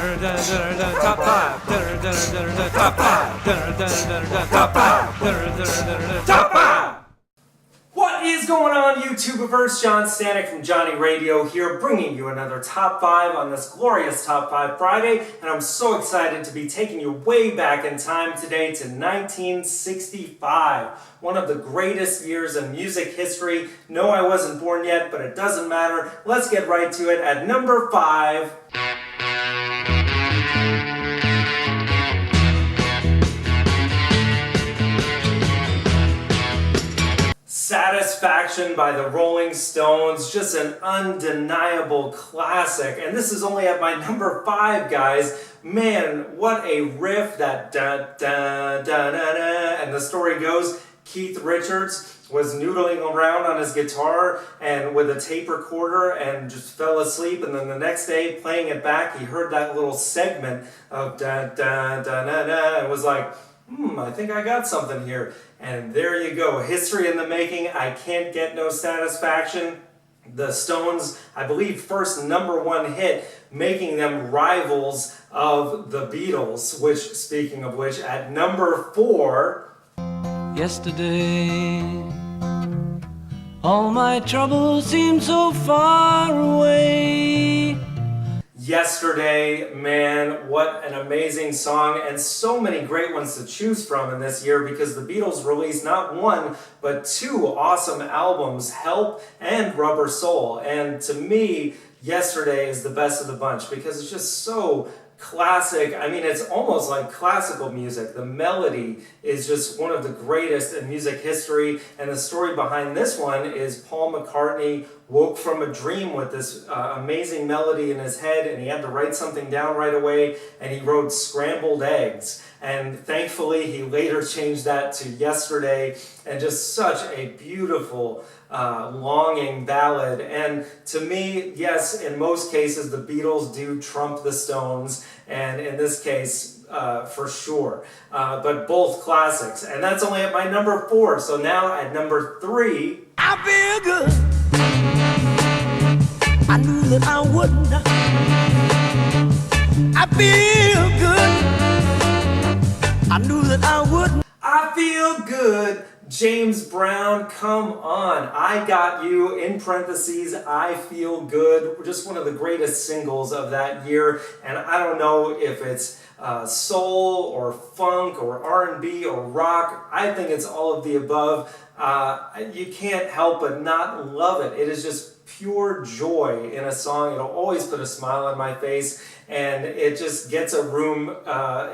Top five. Top five. Top five. Top five. What is going on, YouTubeverse? John Stanek from Johnny Radio here, bringing you another Top 5 on this glorious Top 5 Friday, and I'm so excited to be taking you way back in time today to 1965, one of the greatest years in music history. No, I wasn't born yet, but it doesn't matter. Let's get right to it. At number 5... Satisfaction by the Rolling Stones, just an undeniable classic. And this is only at my number 5, guys. Man, what a riff, that da-da-da-da-da. And the story goes, Keith Richards was noodling around on his guitar and with a tape recorder and just fell asleep. And then the next day, playing it back, he heard that little segment of da-da-da-da-da and was like, I think I got something here. And there you go. History in the making. I Can't Get No Satisfaction. The Stones, I believe, first number 1 hit, making them rivals of the Beatles, which, speaking of which, at number 4... Yesterday, all my troubles seem so far away. Yesterday, man, what an amazing song, and so many great ones to choose from in this year because the Beatles released not 1, but 2 awesome albums, Help and Rubber Soul. And to me, Yesterday is the best of the bunch because it's just so classic. I mean, it's almost like classical music. The melody is just one of the greatest in music history, and the story behind this one is Paul McCartney woke from a dream with this amazing melody in his head, and he had to write something down right away, and he wrote Scrambled Eggs. And thankfully, he later changed that to Yesterday, and just such a beautiful longing ballad. And to me, yes, in most cases the Beatles do trump the Stones, and in this case for sure, but both classics. And that's only at my number 4. So now at number 3, I feel good. I knew that I wouldn't. I feel good. I knew that I wouldn't. I feel good. James Brown, come on. I Got You, in parentheses, I Feel Good. Just one of the greatest singles of that year. And I don't know if it's soul or funk or R&B or rock. I think it's all of the above. You can't help but not love it. It is just pure joy in a song. It'll always put a smile on my face, and it just gets a room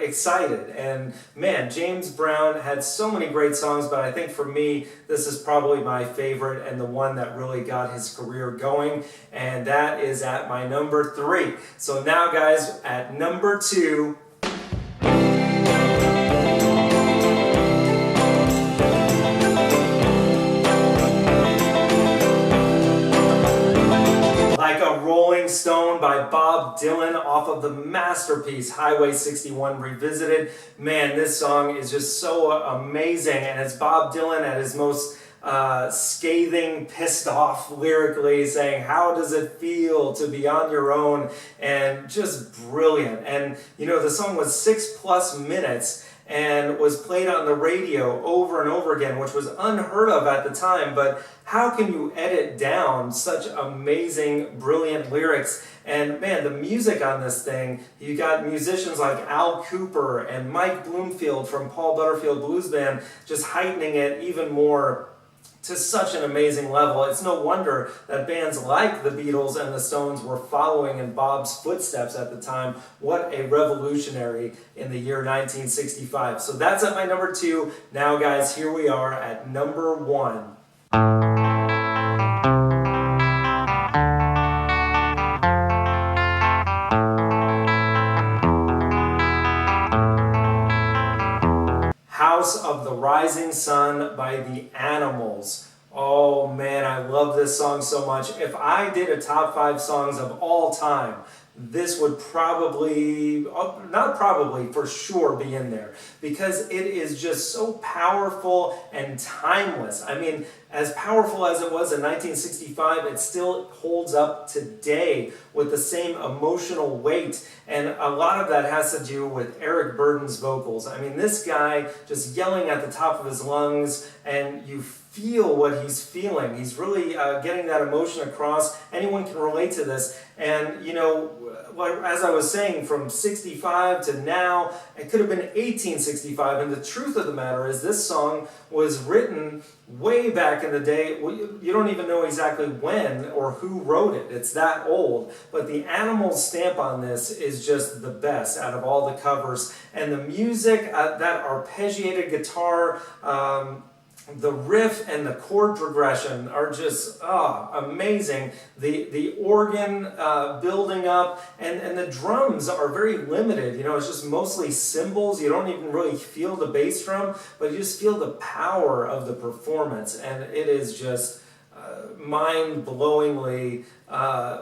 excited. And man, James Brown had so many great songs, but I think for me, this is probably my favorite and the one that really got his career going, and that is at my number 3. So now, guys, at number 2, Rolling Stone by Bob Dylan off of the masterpiece Highway 61 Revisited. Man, this song is just so amazing, and it's Bob Dylan at his most scathing, pissed off lyrically, saying, how does it feel to be on your own? And just brilliant. And you know, the song was 6+ minutes and was played on the radio over and over again, which was unheard of at the time. But how can you edit down such amazing, brilliant lyrics? And man, the music on this thing, you got musicians like Al Kooper and Mike Bloomfield from Paul Butterfield Blues Band just heightening it even more to such an amazing level. It's no wonder that bands like the Beatles and the Stones were following in Bob's footsteps at the time. What a revolutionary in the year 1965. So that's at my number 2. Now, guys, here we are at number 1. House of the Rising Sun by the Animals. Oh man, I love love this song so much. If I did a top 5 songs of all time, this would probably, not probably, for sure be in there, because it is just so powerful and timeless. I mean, as powerful as it was in 1965, it still holds up today with the same emotional weight, and a lot of that has to do with Eric Burdon's vocals. I mean, this guy just yelling at the top of his lungs, and you feel what he's feeling. He's really getting that emotion across. Anyone can relate to this. And, you know, as I was saying, from 65 to now, it could have been 1865. And the truth of the matter is this song was written way back in the day. You don't even know exactly when or who wrote it. It's that old. But the Animals stamp on this is just the best out of all the covers. And the music, that arpeggiated guitar, the riff and the chord progression are just amazing. The organ building up, and the drums are very limited. You know, it's just mostly cymbals. You don't even really feel the bass drum, but you just feel the power of the performance, and it is just mind-blowingly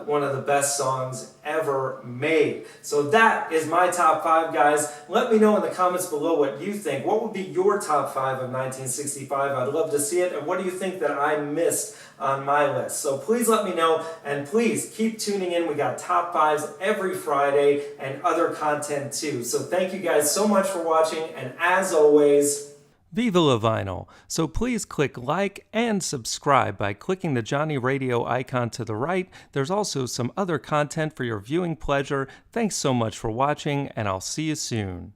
one of the best songs ever made. So that is my top 5, guys. Let me know in the comments below what you think. What would be your top 5 of 1965? I'd love to see it. And what do you think that I missed on my list? So please let me know, and please keep tuning in. We got top 5s every Friday and other content too. So thank you guys so much for watching, and as always, Viva La Vinyl! So please click like and subscribe by clicking the Johnny Radio icon to the right. There's also some other content for your viewing pleasure. Thanks so much for watching, and I'll see you soon.